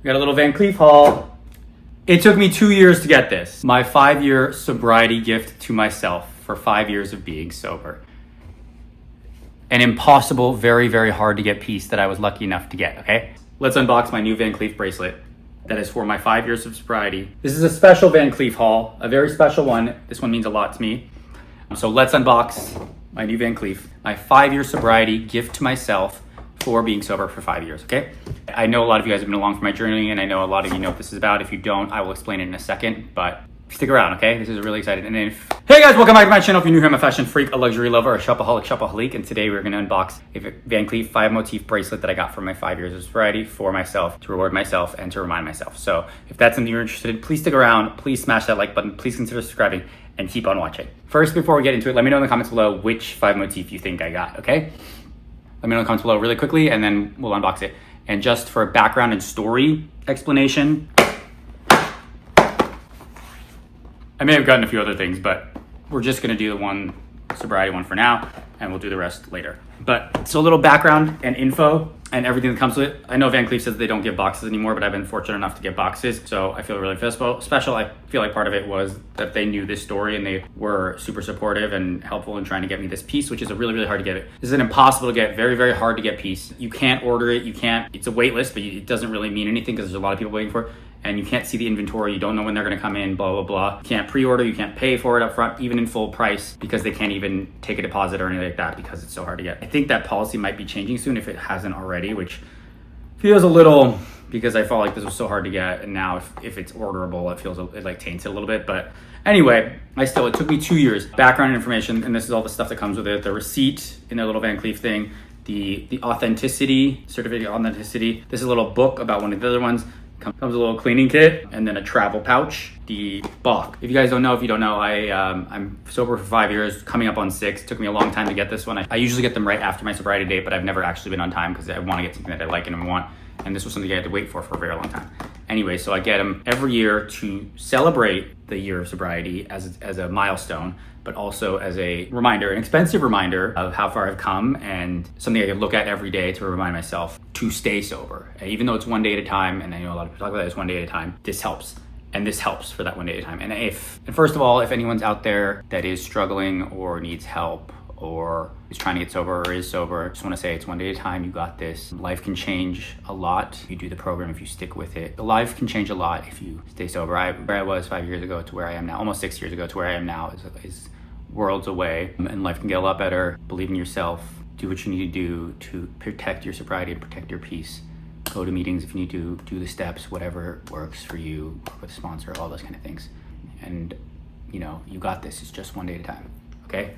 We got a little Van Cleef haul. It took me 2 years to get this. My 5-year sobriety gift to myself for 5 years of being sober. An impossible, very, very hard to get piece that I was lucky enough to get, okay? Let's unbox my new Van Cleef bracelet that is for my 5 years of sobriety. This is a special Van Cleef haul, a very special one. This one means a lot to me. So let's unbox my new Van Cleef, my 5-year sobriety gift to myself for being sober for 5 years, okay? I know a lot of you guys have been along for my journey, and I know a lot of you know what this is about. If you don't, I will explain it in a second, but stick around, okay? This is really exciting. And hey guys, welcome back to my channel. If you're new here, I'm a fashion freak, a luxury lover, a shopaholique, and today we're gonna unbox a Van Cleef 5 motif bracelet that I got from my 5 years of sobriety for myself, to reward myself and to remind myself. So if that's something you're interested in, please stick around, please smash that like button, please consider subscribing, and keep on watching. First, before we get into it, let me know in the comments below which 5 motif you think I got, okay? Let me know in the comments below really quickly, and then we'll unbox it. And just for a background and story explanation, I may have gotten a few other things, but we're just gonna do the one sobriety one for now, and we'll do the rest later. But so a little background and info and everything that comes with it. I know Van Cleef says they don't give boxes anymore, but I've been fortunate enough to get boxes, so I feel really special. I feel like part of it was that they knew this story and they were super supportive and helpful in trying to get me this piece, which is a really, really hard to get it. This is an impossible to get, very, very hard to get piece. You can't order it, it's a wait list, but it doesn't really mean anything because there's a lot of people waiting for it. And you can't see the inventory, you don't know when they're gonna come in, blah, blah, blah. You can't pre-order, you can't pay for it up front, even in full price, because they can't even take a deposit or anything like that because it's so hard to get. I think that policy might be changing soon if it hasn't already, which feels a little, because I felt like this was so hard to get, and now if it's orderable, it like taints it a little bit. But anyway, it took me 2 years. Background information, and this is all the stuff that comes with it. The receipt in their little Van Cleef thing, the authenticity, certificate of authenticity. This is a little book about one of the other ones. Comes a little cleaning kit, and then a travel pouch, the box. If you guys don't know, I'm sober for 5 years, coming up on 6. It took me a long time to get this one. I usually get them right after my sobriety date, but I've never actually been on time because I want to get something that I like and I want. And this was something I had to wait for a very long time. Anyway, so I get them every year to celebrate the year of sobriety as a milestone, but also as a reminder, an expensive reminder of how far I've come and something I can look at every day to remind myself to stay sober. And even though it's one day at a time, and I know a lot of people talk about it's one day at a time, this helps. And this helps for that one day at a time. And first of all, if anyone's out there that is struggling or needs help or is trying to get sober or is sober, I just want to say it's one day at a time. You got this. Life can change a lot if you do the program, if you stick with it. Life can change a lot if you stay sober. Where I was 5 years ago to where I am now, almost 6 years ago to where I am now is worlds away. And life can get a lot better. Believe in yourself. Do what you need to do to protect your sobriety and protect your peace. Go to meetings if you need to, do the steps, whatever works for you, work with a sponsor, all those kind of things. And you got this. It's just one day at a time, okay?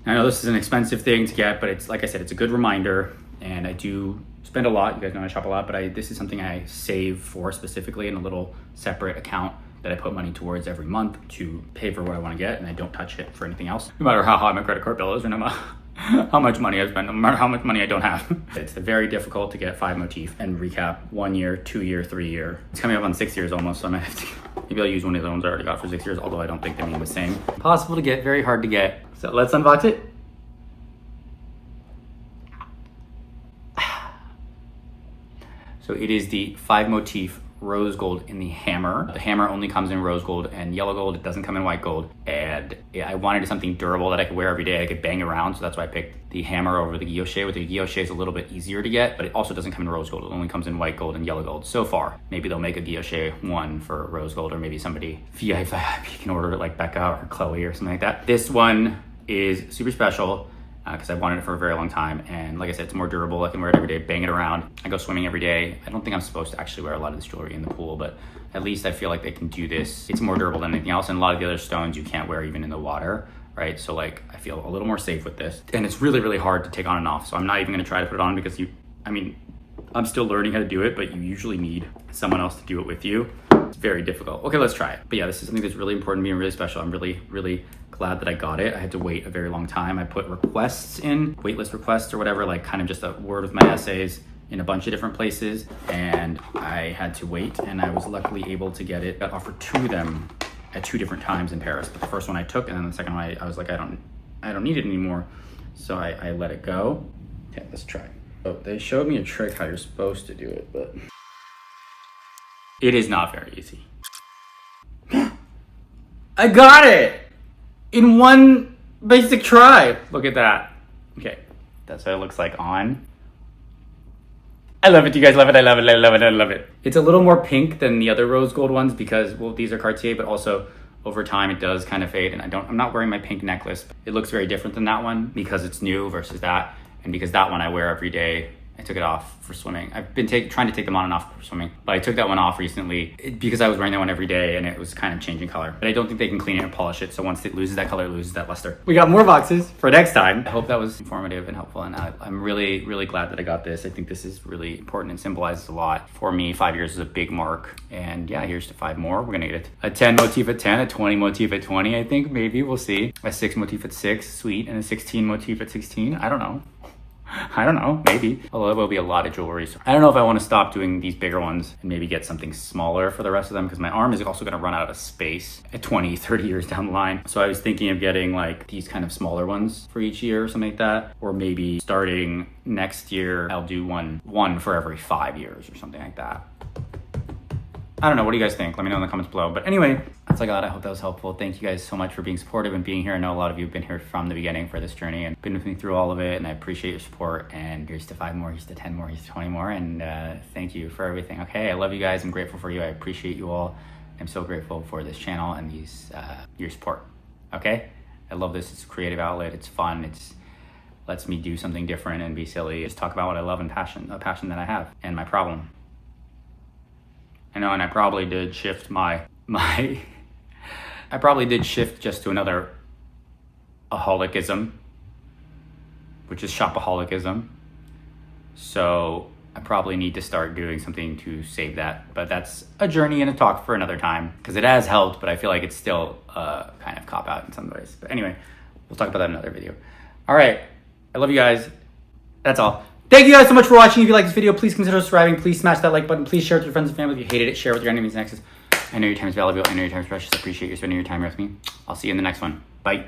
I know this is an expensive thing to get, but it's, like I said, it's a good reminder, and I do spend a lot. You guys know I shop a lot, but this is something I save for specifically in a little separate account that I put money towards every month to pay for what I want to get, and I don't touch it for anything else, no matter how high my credit card bill is, or no matter how much money I spend, no matter how much money I don't have. It's very difficult to get 5 motif and recap 1 year, 2 year, 3 year. It's coming up on 6 years almost, so I might have to, maybe I'll use one of the ones I already got for 6 years, although I don't think they mean the same. Possible to get, very hard to get. So let's unbox it. So it is the 5 motif rose gold in the hammer. The hammer only comes in rose gold and yellow gold. It doesn't come in white gold. And I wanted something durable that I could wear every day. I could bang around. So that's why I picked the hammer over the guilloche. With the guilloche is a little bit easier to get, but it also doesn't come in rose gold. It only comes in white gold and yellow gold so far. Maybe they'll make a guilloche one for rose gold, or maybe somebody VIP can order it like Becca or Chloe or something like that. This one is super special because I've wanted it for a very long time. And like I said, it's more durable. I can wear it every day, bang it around. I go swimming every day. I don't think I'm supposed to actually wear a lot of this jewelry in the pool, but at least I feel like they can do this. It's more durable than anything else. And a lot of the other stones you can't wear even in the water, right? So like, I feel a little more safe with this. And it's really, really hard to take on and off. So I'm not even gonna try to put it on because I'm still learning how to do it, but you usually need someone else to do it with you. It's very difficult. Okay, let's try it. But yeah, this is something that's really important to me and really special. I'm really, really glad that I got it. I had to wait a very long time. I put requests in, waitlist requests or whatever, like kind of just a word with my essays in a bunch of different places. And I had to wait, and I was luckily able to get it. Got offered 2 of them at 2 different times in Paris. But the first one I took, and then the second one I was like, I don't need it anymore. So I let it go. Okay, let's try. So they showed me a trick how you're supposed to do it, but It is not very easy. I got it! In one basic try. Look at that. Okay, that's what it looks like on. I love it. Do you guys love it? I love it. I love it. I love it. It's a little more pink than the other rose gold ones because, well, these are Cartier, but also over time it does kind of fade. And I'm not wearing my pink necklace. It looks very different than that one because it's new versus that. And because that one I wear every day. I took it off for swimming. I've been trying to take them on and off for swimming, but I took that one off recently because I was wearing that one every day and it was kind of changing color. But I don't think they can clean it and polish it. So once it loses that color, it loses that luster. We got more boxes for next time. I hope that was informative and helpful. And I'm really, really glad that I got this. I think this is really important and symbolizes a lot. For me, 5 years is a big mark. And yeah, here's to 5 more. We're gonna get a 10 motif at 10, a 20 motif at 20, I think, maybe, we'll see. A 6 motif at 6, sweet, and a 16 motif at 16, I don't know. I don't know, maybe. Although it will be a lot of jewelry. So I don't know if I want to stop doing these bigger ones and maybe get something smaller for the rest of them because my arm is also going to run out of space at 20, 30 years down the line. So I was thinking of getting like these kind of smaller ones for each year or something like that. Or maybe starting next year, I'll do one for every 5 years or something like that. I don't know, what do you guys think? Let me know in the comments below. But anyway, that's all I got. I hope that was helpful. Thank you guys so much for being supportive and being here. I know a lot of you have been here from the beginning for this journey and been with me through all of it, and I appreciate your support. And here's to 5 more, here's to 10 more, here's to 20 more, and thank you for everything. Okay, I love you guys. I'm grateful for you. I appreciate you all. I'm so grateful for this channel and your support. Okay, I love this. It's a creative outlet. It's fun. It's lets me do something different and be silly. Just talk about what I love and a passion that I have, and my problem. I know, and I probably did shift I probably did shift just to another aholicism, which is shopaholicism. So I probably need to start doing something to save that. But that's a journey and a talk for another time because it has helped, but I feel like it's still kind of cop out in some ways. But anyway, we'll talk about that in another video. All right, I love you guys. That's all. Thank you guys so much for watching. If you like this video, please consider subscribing. Please smash that like button. Please share it with your friends and family. If you hated it, share it with your enemies and exes. I know your time is valuable. I know your time is precious. I appreciate you spending your time with me. I'll see you in the next one. Bye.